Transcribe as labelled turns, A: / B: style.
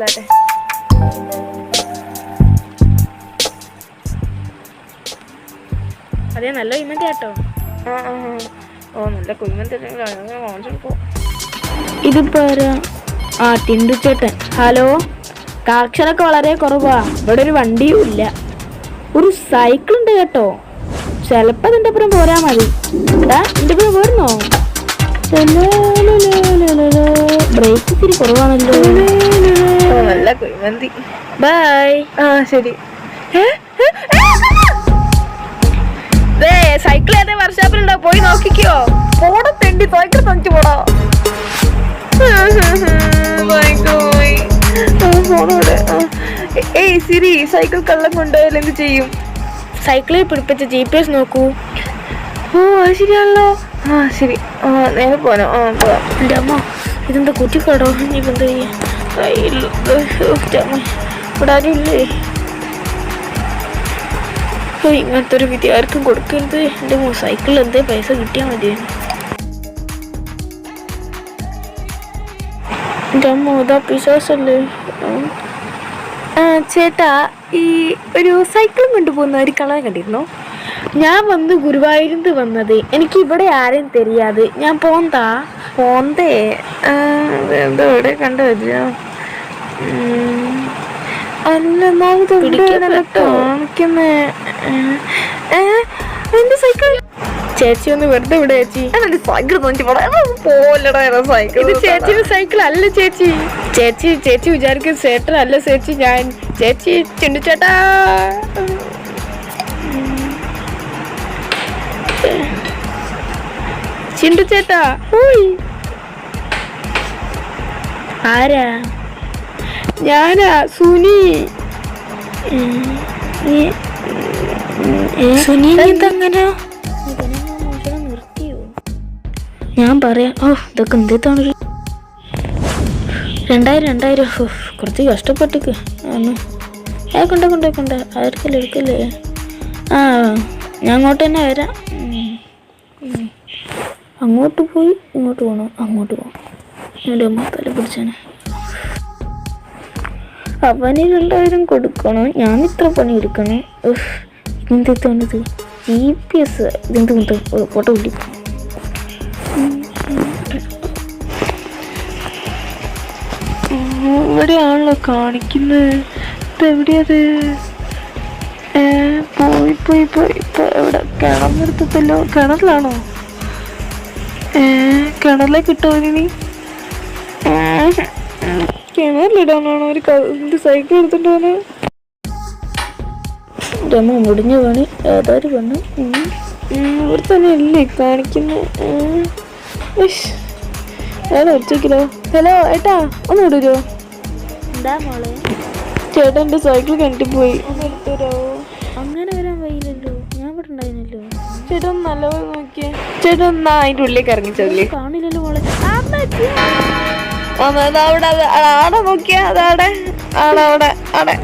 A: എടുത്താട്ടെ. അതെ, നല്ല കുഴിമന്തി കേട്ടോ. നല്ല കുഴിമന്തി വാങ്ങിച്ചെടുക്കോ. ഇതിപ്പോ ടിൻഡു ചേട്ടൻ. ഹലോ, കാക്ഷരൊക്കെ വളരെ കുറവാ. ഇവിടെ ഒരു വണ്ടിയും ഇല്ല. ഒരു സൈക്കിൾ ഉണ്ട് കേട്ടോ. ചിലപ്പോ അതിന്റെ അപ്പുറം പോരാ മതി. എന്റെ അപ്പുറം പോരുന്നോ? ബ്രേക്ക് ഇത്തിരി കുറവാണല്ലോ. നല്ല കുഴിമന്തി. ബൈ. ശരി. സൈക്കിൾ ഏതേ വർക്ക്ഷോപ്പിലുണ്ടോ? പോയി നോക്കിക്കോ. പോടാ തെണ്ടി, സൈക്കിൾ തനിച്ച് പോടാ. ഏയ് സിരി, സൈക്കിൾ കള്ളം കൊണ്ടുപോയാൽ എന്ത് ചെയ്യും? സൈക്കിളിൽ പിടിപ്പിച്ച GPS നോക്കൂ. ഓ, അത് ശരിയാണല്ലോ. ശരി. നേരെ പോനോ? പോവാം. എൻ്റെ അമ്മ, ഇതെന്താ കുറ്റിക്കടോ? ഇനിയിപ്പോൾ എന്താ ചെയ്യാ? ഇവിടെ ആരും ഇല്ലേ? ഇങ്ങനത്തെ ഒരു വിധി ആർക്കും കൊടുക്കരുത്. എൻ്റെ സൈക്കിളിൽ എന്തേ പൈസ കിട്ടിയാൽ മതി. എൻ്റെ അമ്മ, ഇതാ പിശാസല്ലേ. ചേട്ടാ, ഈ ഒരു സൈക്കിളും കൊണ്ടുപോകുന്ന ഒരു കളർ കണ്ടിരുന്നോ? ഞാൻ വന്ന് ഗുരുവായൂരിന്ന് വന്നത്. എനിക്ക് ഇവിടെ ആരെയും தெரியாது. ഞാൻ പോന്തേ എന്തോ ഇവിടെ കണ്ടുവരില്ല. അല്ല, കാണിക്കുന്നേ. എന്റെ സൈക്കിൾ ചേച്ചി ഒന്ന് വെറുതെ ഇവിടെ. ചേച്ചി ഇത് ചേച്ചിയുടെ സൈക്കിൾ അല്ല ചേച്ചി. ചേച്ചി വിചാരിക്കും ചേട്ടൻ അല്ല ചേച്ചി, ഞാൻ. ചേച്ചി, ചിണ്ടു ചേട്ടാ. ചിണ്ടു ചേട്ടാ. ആരാ? ഞാനാ, സുനി. സുനി, ഇതങ്ങനെ നിർത്തിയോ? ഞാൻ പറയാം. ഇതൊക്കെ എന്താണ്? 2000 കുറച്ച് കഷ്ടപ്പെട്ടിക്ക്. കൊണ്ട എടുക്കല്ലേ. ഞാൻ അങ്ങോട്ട് തന്നെ വരാം. അങ്ങോട്ട് പോയി ഇങ്ങോട്ട് പോകണം. അങ്ങോട്ട് പോകാം. എൻ്റെ അമ്മ തല പിടിച്ചാണ്. അവന് 2000 കൊടുക്കണം. ഞാൻ ഇത്ര പണി എടുക്കണം. ഇതെന്താണത്? GPS. ഇതെന്ത് ഫോട്ടോ വിളി. ഇവിടെയാണല്ലോ കാണിക്കുന്നത്. ഇതെവിടെയത്? പോയി എവിടെ? കിണറെടുത്തല്ലോ. കിണറിലാണോ? കിണറിലെ കിട്ടുമോ? കിണറിലിടാനാണോ ഒരു സൈക്കിൾ എടുത്തിട്ട് പോണ്? രമ മുടിഞ്ഞ പണി. ഏതായാലും പണി ഇവിടെ തന്നെ അല്ലേ കാണിക്കുന്നു. ഉച്ചക്കിലോ. ഹലോ ഏട്ടാ, ഒന്ന് വിടുവോ? എന്താ മോളെ? ചേട്ടാ, എൻ്റെ സൈക്കിൾ കണ്ടിപ്പോയി. ഒന്ന് എടുത്തരോ? അങ്ങനെ വരാൻ വയ്യില്ലല്ലോ. ഞാൻ ഇവിടെ ഉണ്ടായിരുന്നല്ലോ. ചേട്ടാ, ഒന്ന് നല്ലപോലെ നോക്കിയേ. ചേട്ടാ, ഒന്ന് അതിൻ്റെ ഉള്ളിലേക്ക് ഇറങ്ങിച്ചല്ലേ. കാണില്ലല്ലോ മോളെ. അവിടെ നോക്കിയാ. അതവിടെ. അവിടെ.